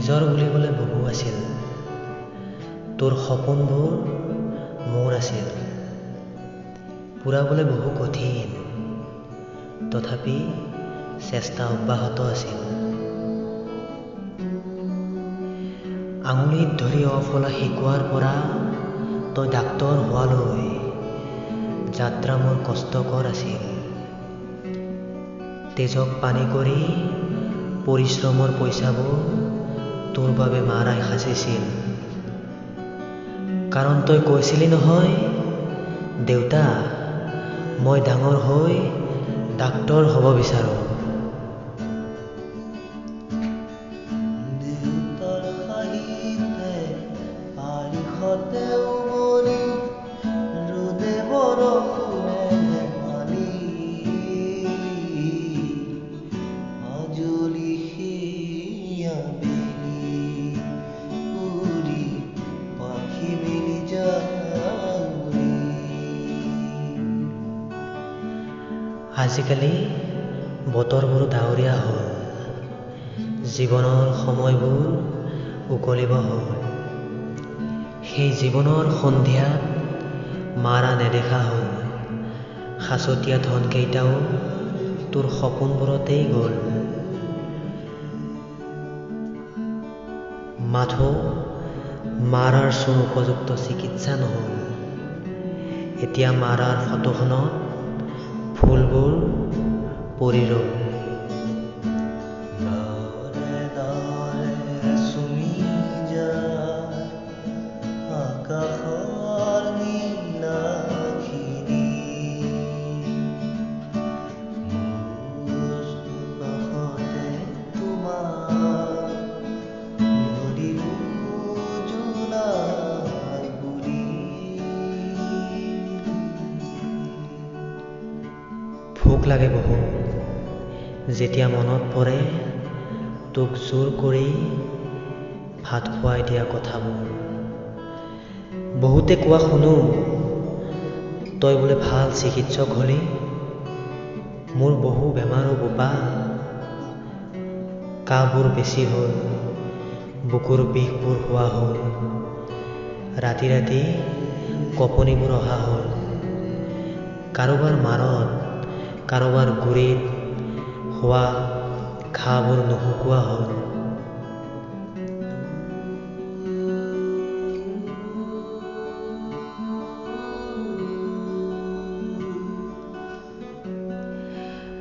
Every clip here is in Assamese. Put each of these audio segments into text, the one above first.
নিজৰ বুলিবলৈ বহু আছিল, তোৰ সপোনবোৰ মোৰ আছিল। পূৰাবলৈ বহু কঠিন, তথাপি চেষ্টা অব্যাহত আছিল। আঙুলিত ধৰি অফলা শিকোৱাৰ পৰা তই ডাক্তৰ হোৱালৈ যাত্ৰা মোৰ কষ্টকৰ আছিল। তেজক পানী কৰি পৰিশ্ৰমৰ পইচাবোৰ তোৰ বাবে মাৰাই সাঁচিছিল। কাৰণ তই কৈছিলি নহয়, দেউতা মই ডাঙৰ হৈ ডাক্তৰ হ'ব বিচাৰোঁ। আজিকালি বতৰবোৰ ডাৱৰীয়া হ'ল, জীৱনৰ সময়বোৰ উকলিব হ'ল। সেই জীৱনৰ সন্ধিয়াত মাৰা নেদেখা হ'ল। সাঁচতীয়া ধনকেইটাও তোৰ সপোনবোৰতেই গ'ল। মাথো মাৰাৰ চোন উপযুক্ত চিকিৎসা নহ'ল। এতিয়া মাৰাৰ ফটোখনত ফুলবোৰ পৰি ৰ'ল। ভোক লাগে বহু, যেতিয়া মনত পৰে তোক জোৰ কৰি ভাত খুৱাই দিয়া কথাবোৰ। বহুতে কোৱা শুনো, তই বোলে ভাল চিকিৎসক হলি। মোৰ বহু বেমাৰো বোপা, কাহবোৰ বেছি হ'ল, বুকুৰ বিষবোৰ হোৱা হ'ল, ৰাতি ৰাতি কঁপনিবোৰ অহা হ'ল। কাৰোবাৰ মাৰত, কাৰোবাৰ গুৰিত হোৱা ঘাঁবোৰ নুশুকোৱা হ'ল।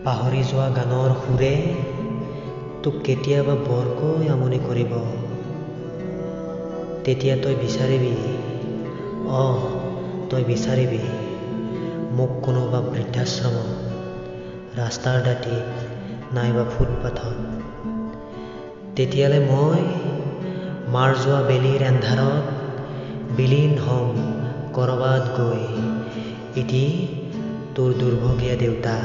পাহৰি যোৱা গানৰ সুৰে তোক কেতিয়াবা বৰকৈ আমনি কৰিব। তেতিয়া তই বিচাৰিবি, তই বিচাৰিবি মোক কোনোবা বৃদ্ধাশ্ৰমত, ৰাস্তাৰ দাঁতিত নাইবা ফুটপাথত। তেতিয়ালে মই মাৰ যোৱা বেলিৰ এন্ধাৰত বিলীন হ'ম ক'ৰবাত গৈ। ইতি তোৰ দুৰ্ভগীয়া দেউতা।